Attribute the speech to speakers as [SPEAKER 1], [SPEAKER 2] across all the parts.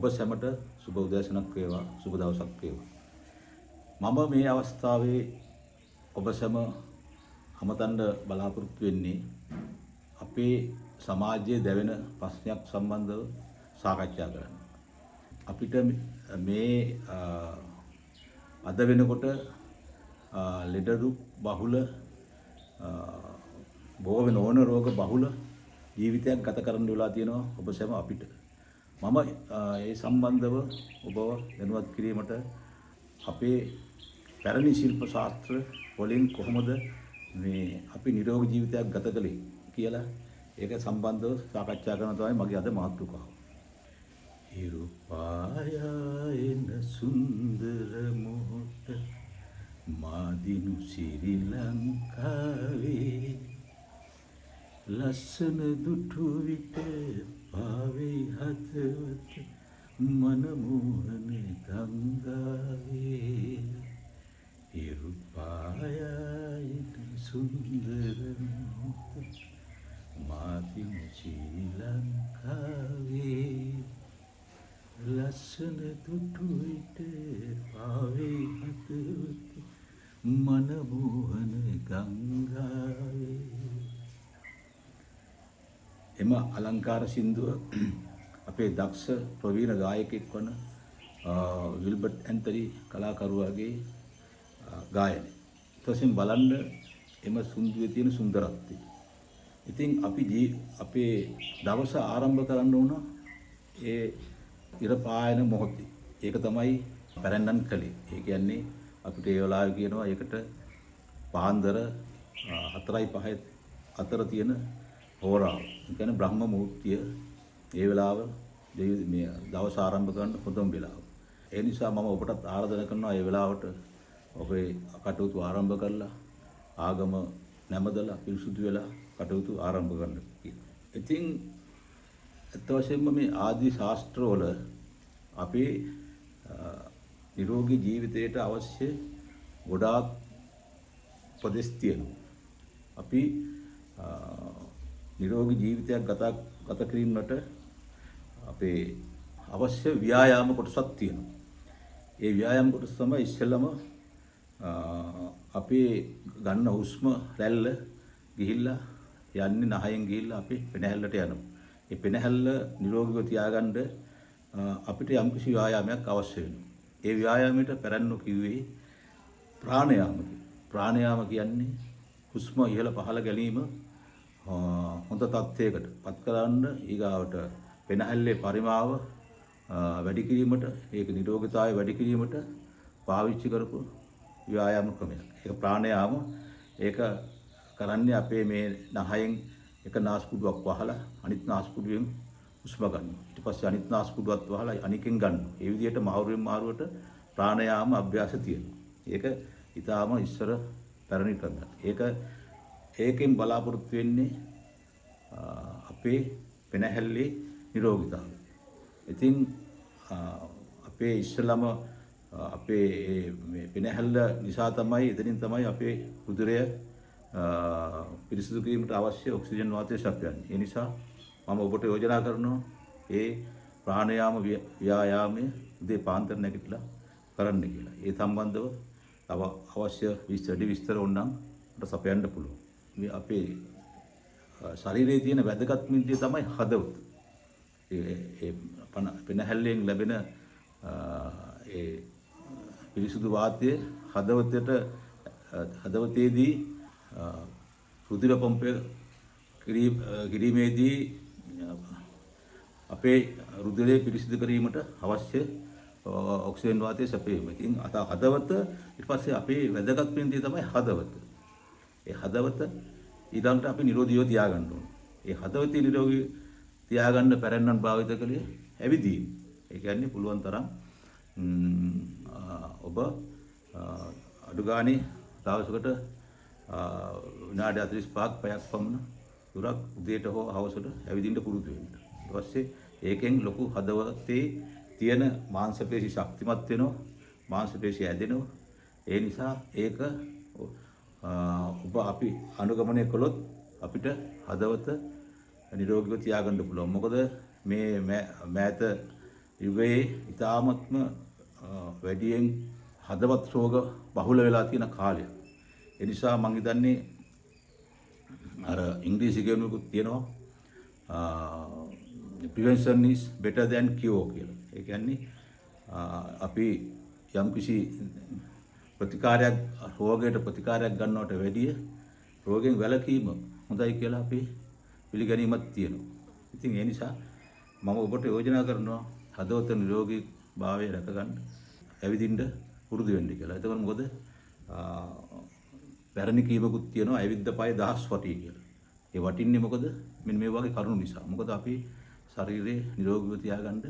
[SPEAKER 1] ඔබ සැමට සුබ උදෑසනක් වේවා, සුබ දවසක් වේවා. මම මේ අවස්ථාවේ ඔබ සැම අමතන්න බලාපොරොත්තු වෙන්නේ අපේ සමාජයේ දැවෙන ප්‍රශ්නයක් සම්බන්ධව සාකච්ඡා කරන්න. අපිට මේ අද වෙනකොට ලෙඩ දුක් බහුල බොහෝ වෙන ඕන රෝග බහුල ජීවිතයක් ගත කරන්න වෙලා තියෙනවා ඔබ සැම අපිට. මම ඒ සම්බන්ධව ඔබව දැනුවත් කිරීමට අපේ පැරණි ශිල්ප ශාස්ත්‍ර වලින් කොහොමද මේ අපි නිරෝගී ජීවිතයක් ගත කළේ කියලා ඒක සම්බන්ධව සාකච්ඡා කරන තමයි මගේ අද මාතෘකාව. හිරු පායන සුන්දර මොහොත මාදිනු ශ්‍රී ලංකාවේ ලස්සන දුටු විට පාවේ හදවත මනමෝහන ගංගාවේ හිරු පායන සුන්දර මොහොත මාදිනු ශ්‍රී ලංකාවේ ලස්සන දුටු විට පාවේ හදවත මනමෝහන ගංගාවේ. එම අලංකාර සින්දුව අපේ දක්ෂ ප්‍රවීණ ගායකයෙක් වන විල්බර්ට් ඇන්තනි කලාකරුවාගේ ගායනය. ඊටසින් බලන්න එම සින්දුවේ තියෙන සුන්දරත්වය. ඉතින් අපේ දවස ආරම්භ කරන්න ඕන ඒ ඉර පායන මොහොතේ. ඒක තමයි පැරැන්නන් කළේ. ඒ කියන්නේ අපිට ඒ වෙලාවේ කියනවා ඒකට පාන්දර 4:05 අතර තියෙන හෝරාව. ඒ කියන්නේ බ්‍රහ්ම මුහූර්තය. ඒ වෙලාව මේ දවස ආරම්භ කරන්න හොඳම වෙලාව. ඒ නිසා මම ඔබටත් ආරාධනා කරනවා ඒ වෙලාවට ඔබේ කටයුතු ආරම්භ කරලා ආගම නැමදලා පිරිසුදු වෙලා කටයුතු ආරම්භ කරන්න කියලා. ඉතින් අත් වශයෙන්ම මේ ආදි ශාස්ත්‍රවල අපේ නිරෝගී ජීවිතයට අවශ්‍ය ගොඩාක් උපදෙස් තියෙනවා. අපි නිරෝගී ජීවිතයක් ගත කිරීමට අපේ අවශ්‍ය ව්‍යායාම කොටසක් තියෙනවා. ඒ ව්‍යායාම කොටස තමයි ඉස්සෙල්ලම අපේ ගන්න හුස්ම රැල්ල ගිහිල්ලා යන්නේ නහයෙන් ගිහිල්ලා අපි පෙනහැල්ලට යනවා. ඒ පෙනහැල්ල නිරෝගීව තියාගන්න අපිට යම්කිසි ව්‍යායාමයක් අවශ්‍ය වෙනවා. ඒ ව්‍යායාමයට පැරැන්නෝ කිව්වේ ප්‍රාණයාම. ප්‍රාණයාම කියන්නේ හුස්ම ඉහළ පහළ ගැනීම හොඳ තත්ත්වයකට පත් කරන්න ඊගාවට පෙනහැල්ලේ පරිමාව වැඩි කිරීමට ඒක නිරෝගීතාවය වැඩි කිරීමට පාවිච්චි කරපු ව්‍යායාම ක්‍රමයක්. ඒක ප්‍රාණයාම. ඒක කරන්නේ අපේ මේ නහයෙන් එක නාස්පුඩුවක් වහලා අනිත් නාස්පුඩුවෙන් හුස්ම ගන්නවා. ඊට පස්සේ අනිත් නාස්පුඩුවත් වහලා අනිකෙන් ගන්නවා. ඒ විදිහට මාරුවෙන් මාරුවට ප්‍රාණයාම අභ්‍යාස තියෙනවා. ඒක ඊටාම ඉස්සර පැරණි ක්‍රමයක්. ඒකෙන් බලාපොරොත්තු වෙන්නේ අපේ පෙනහැල්ලේ නිරෝගීතාවය. ඉතින් අපේ ඉස්සලම අපේ මේ පෙනහැල්ල නිසා තමයි එතනින් තමයි අපේ උදරය පිරිසිදු කිරීමට අවශ්‍ය ඔක්සිජන් වාතය සපයන්නේ. ඒ නිසා මම ඔබට යෝජනා කරනවා ඒ ප්‍රාණයාම ව්‍යායාමයේ උදේ පාන්දර නැගිටලා කරන්න කියලා. ඒ සම්බන්ධව තව අවශ්‍ය විස්තර ඕනනම් අපට සපයන්න පුළුවන්. මේ අපේ ශරීරයේ තියෙන වැදගත්ම ඉන්ද්‍රිය තමයි හදවත. ඒ පෙනහැල්ලෙන් ලැබෙන ඒ පිරිසුදු වාතය හදවතේදී රුධිර පම්පය කිරීමේදී අපේ රුධිරය පිරිසිදු කිරීමට අවශ්‍ය ඔක්සිජන් වාතය සැපයීම. ඉතින් හදවත ඊට පස්සේ අපේ වැදගත් ඉන්ද්‍රිය තමයි හදවත. ඒ හදවත ඊළඟට අපි නිරෝධීව තියාගන්න ඕනේ. ඒ හදවතේ නිරෝගී තියාගන්න පැරැන්නන් භාවිත කළේ ඇවිදීම. ඒ කියන්නේ පුළුවන් තරම් ඔබ අඩු ගානේ දවසකට විනාඩි 45ක් පැයක් පමණ දුරක් උදේට හෝ හවසට ඇවිදින්න පුරුදු වෙන්න. ඊට පස්සේ ඒකෙන් ලොකු හදවතේ තියෙන මාංශ පේශි ශක්තිමත් වෙනවා. මාංශ පේශි ඇදෙනවා. ඒ නිසා ඒක අපි අනුගමනය කළොත් අපිට හදවත නිරෝගීව තියාගන්න පුළුවන්. මොකද මේ මෑත යුගයේ ඉතාමත්ම වැඩියෙන් හදවත් රෝග බහුල වෙලා තියෙන කාලය. ඒ නිසා මම හිතන්නේ අර ඉංග්‍රීසි කියනකුත් තියෙනවා prevention is better than cure කියලා. ඒ කියන්නේ අපි යම්කිසි ප්‍රතිකාරයක් රෝගයට ප්‍රතිකාරයක් ගන්නවට වැඩිය රෝගයෙන් වැළකීම හොඳයි කියලා අපි පිළිගැනීමක් තියෙනවා. ඉතින් ඒ නිසා මම ඔබට යෝජනා කරනවා හදවත නිරෝගී භාවය රැකගන්න ඇවිදින්න පුරුදු වෙන්න කියලා. එතකොට මොකද පැරණි කීමකුත් තියෙනවා ඇවිද්ද පය දහස් වටී කියලා. ඒ වටින්නේ මොකද? මෙන්න මේ වගේ කරුණු නිසා. මොකද අපි ශරීරයේ නිරෝගීව තියාගන්න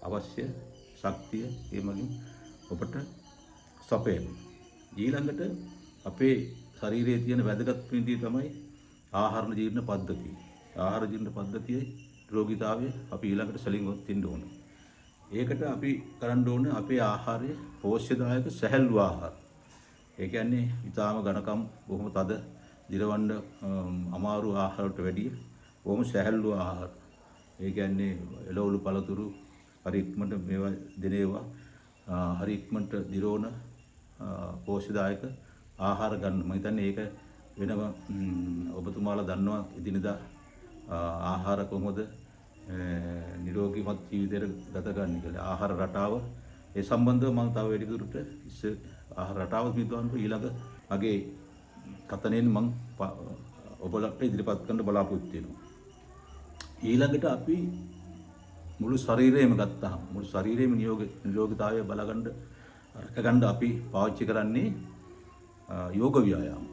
[SPEAKER 1] අවශ්‍ය ශක්තිය එමගින් ඔබට සපයන. ඊළඟට අපේ ශරීරයේ තියෙන වැදගත් පිළිදී තමයි ආහාර ජීර්ණ පද්ධතිය. ආහාර ජීර්ණ පද්ධතියේ රෝගීතාවය අපි ඊළඟට සැලින්වත් දෙන්න ඕන. ඒකට අපි කරන්න ඕනේ අපේ ආහාරයේ පෝෂ්‍යදායක සැහැල්ලු ආහාර. ඒ කියන්නේ ඊටාම ඝනකම් බොහොම තද දිරවන්න අමාරු ආහාර වලට වැඩිය බොහොම සැහැල්ලු ආහාර. ඒ කියන්නේ එළවලු පළතුරු හරි ඉක්මනට මේවා දෙනේවා හරි ඉක්මනට දිරවන පෝෂ්‍යදායක ආහාර ගන්න. මම හිතන්නේ ඒක වෙනම ඔබතුමාලා දන්නවා එදිනදා ආහාර කොහොමද නිරෝගීමත් ජීවිතයකට ගත ගන්න කියලා. ආහාර රටාව ඒ සම්බන්ධව මම තව වැඩිදුරට ආහාර රටාව විද්වාන්ව ඊළඟ අගේ කතනෙන් මම ඔබලට ඉදිරිපත් කරන්න බලාපොරොත්තු වෙනවා. ඊළඟට අපි මුළු ශරීරයම ගත්තාම මුළු ශරීරයේම නිරෝගීතාවය බලගන්න රැකගන්න අපි පාවිච්චි කරන්නේ යෝග ව්‍යායාම.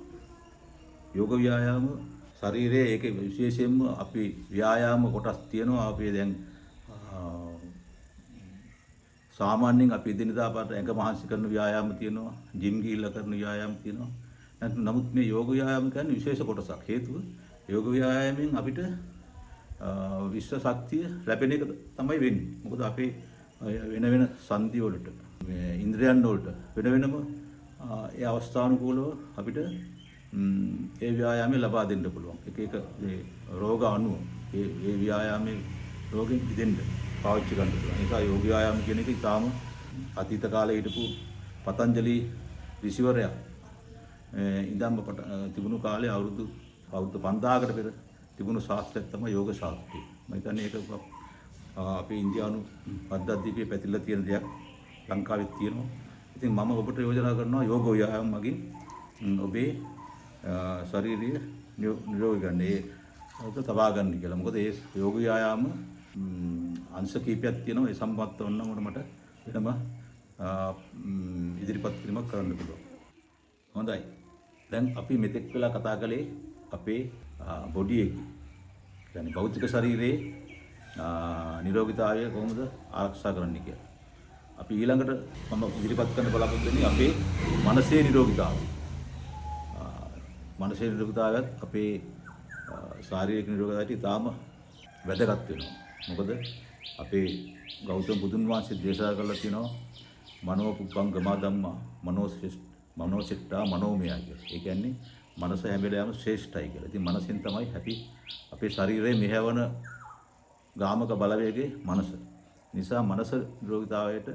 [SPEAKER 1] යෝග ව්‍යායාම ශරීරයේ ඒකේ විශේෂයෙන්ම අපි ව්‍යායාම කොටස් තියෙනවා. අපි දැන් සාමාන්‍යයෙන් අපි දිනදා පාට ඇඟ මහන්සි කරන ව්‍යායාම තියෙනවා. ජිම් ගිහිල්ලා කරන ව්‍යායාම තියෙනවා. නමුත් මේ යෝග ව්‍යායාම කියන්නේ විශේෂ කොටසක්. හේතුව යෝග ව්‍යායාමයෙන් අපිට විශ්ව ශක්තිය ලැබෙන එක තමයි වෙන්නේ. මොකද අපේ වෙන වෙන සංදි වලට මේ ඉන්ද්‍රයන් වලට වෙන වෙනම ඒ අවස්ථානුකූලව අපිට ඒ ව්‍යායාමය ලබා දෙන්න පුළුවන්. එක එක මේ රෝග අණු ඒ ව්‍යායාමයේ රෝගෙන් මිදෙන්න පාවිච්චි කරන්න පුළුවන්. ඒක යෝග ව්‍යායාම කියන එක ඉතාම අතීත කාලේ හිටපු පතංජලි ඍෂිවරයා ඉඳන්ම තිබුණු කාලේ අවුරුදු 5000කට පෙර තිබුණු ශාස්ත්‍රයක් තමයි යෝග ශාස්ත්‍රය. මම හිතන්නේ ඒක අපේ ඉන්දියානු පද්ධතියේ පැතිරලා තියෙන දෙයක් ලංකාවෙත් තියෙනවා. ඉතින් මම ඔබට යෝජනා කරනවා යෝග ව්‍යායාම මගින් ඔබේ ශරීරය නිරෝගී ගන්න ඒක තබා ගන්න කියලා. මොකද ඒ යෝග ව්‍යායාම අංශ කීපයක් තියෙනවා. ඒ සම්බන්ධව වුණාම මට වෙනම ඉදිරිපත් කිරීමක් කරන්න පුළුවන්. හොඳයි. දැන් අපි මෙතෙක් වෙලා කතා කළේ අපේ බොඩි එකේ يعني භෞතික ශරීරයේ නිරෝගීතාවය කොහොමද ආරක්ෂා කරන්නේ කියලා. අපි ඊළඟට මම ඉදිරිපත් කරන්න බලාපොරොත්තු වෙන්නේ අපේ මනසේ නිරෝගීතාවය. මනසේ නිරෝගීතාවයත් අපේ ශාරීරික නිරෝගීතාවයට ඉතාම වැදගත් වෙනවා. මොකද අපේ ගෞතම බුදුන් වහන්සේ දේශනා කරලා තියෙනවා මනෝපුප්පංගම ධම්මා මනෝසිට්ඨා මනෝමයයි කියලා. ඒ කියන්නේ මනස හැම වෙලාවෙම ශ්‍රේෂ්ඨයි කියලා. ඉතින් මනසෙන් තමයි අපි අපේ ශරීරයේ මෙහෙවන ගාමක බලවේගයේ මනස. නිසා මනස නිරෝගීතාවයට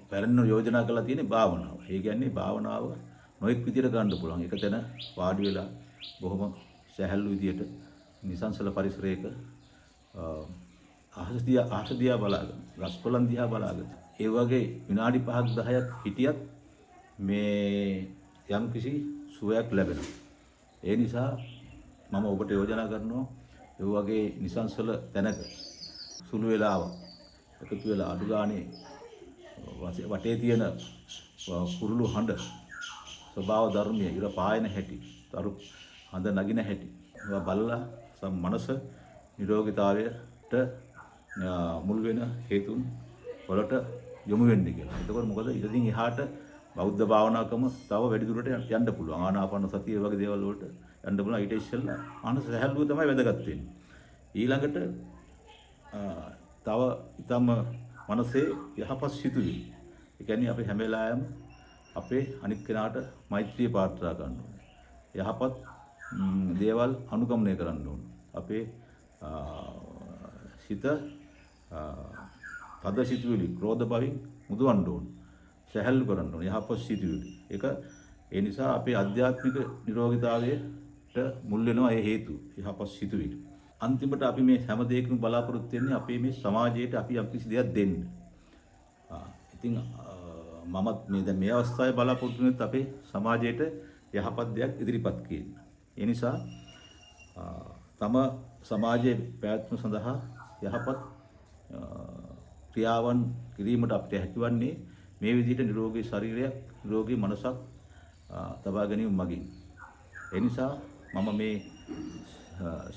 [SPEAKER 1] පැරණි යෝජනා කරලා තියෙන්නේ භාවනාව. ඒ කියන්නේ භාවනාව නොඑක් විදියට ගන්න පුළුවන්. එක තැන වාඩි වෙලා බොහොම සැහැල්ලු විදියට නිසංසල පරිසරයක අහස දිහා බලාගෙන, ගස්කොළන් දිහා බලාගෙන, ඒ වගේ විනාඩි 5ක් 10ක් හිටියත් මේ යම් කිසි සුවයක් ලැබෙනවා. ඒ නිසා මම ඔබට යෝජනා කරනවා ඒ වගේ නිසංසල තැනක සුළු වෙලාවක් එකතු වෙලා අඩු ගානේ වටේ තියෙන කුරුළු හඬ ස්වභාව ධර්මයේ ඉර පායන හැටි, තරු හඳ නගින හැටි ඒවා බලලා මනස නිරෝගීතාවයට මුල් වෙන හේතුන් වලට යොමු වෙන්නේ කියලා. එතකොට මොකද ඉතින් එහාට බෞද්ධ භාවනාවකම තව වැඩි දුරට යන්න පුළුවන්. ආනාපාන සතිය වගේ දේවල් වලට යන්න පුළුවන්. ඊට ඉස්සෙල්ලා මනස සැහැල්ලුව තමයි වැදගත් වෙන්නේ. ඊළඟට තව ඊටම මනසේ යහපත් සිතුවිලි. ඒ කියන්නේ අපි හැම වෙලාවෙම අපේ අනිත් කෙනාට මෛත්‍රිය පාත්‍රා ගන්න ඕනේ. යහපත් දේවල් අනුගමනය කරන්න ඕනේ. අපේ සිත තද සිතුවිලි, ක්‍රෝධ භවෙන් මුදවන්න ඕන. සැහැල්ලු කරන්න ඕන. යහපත් සිතුවිලි. ඒක ඒ නිසා අපේ ආධ්‍යාත්මික නිරෝගීතාවයට මුල් වෙනවා ඒ හේතු. යහපත් සිතුවිලි. අන්තිමට අපි මේ හැම දෙයකම බලාපොරොත්තු වෙන්නේ අපේ මේ සමාජයට අපි යම්කිසි දෙයක් දෙන්න. ඉතින් මමත් මේ දැන් මේ අවස්ථාවේ බලාපොරොත්තු වෙන්නේ අපේ සමාජයට යහපත් දෙයක් ඉදිරිපත් කිරීම. ඒ නිසා තම සමාජයේ පැවැත්ම සඳහා යහපත් ක්‍රියාවන් කිරීමට අපිට හැකිවන්නේ මේ විදිහට නිරෝගී ශරීරයක්, නිරෝගී මනසක් තබා ගැනීම මගින්. ඒ නිසා මම මේ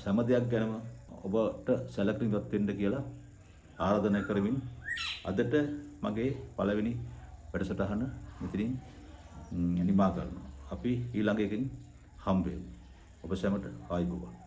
[SPEAKER 1] සෑම දෙයක් ගැනම ඔබට සැලකිලිමත් වෙන්න කියලා ආරාධනා කරමින් අදට මගේ පළවෙනි වැඩසටහන මෙතනින් නිමා කරනවා. අපි ඊළඟ එකකින් හම්බ වෙමු. ඔබ සැමට ආයුබෝවන්.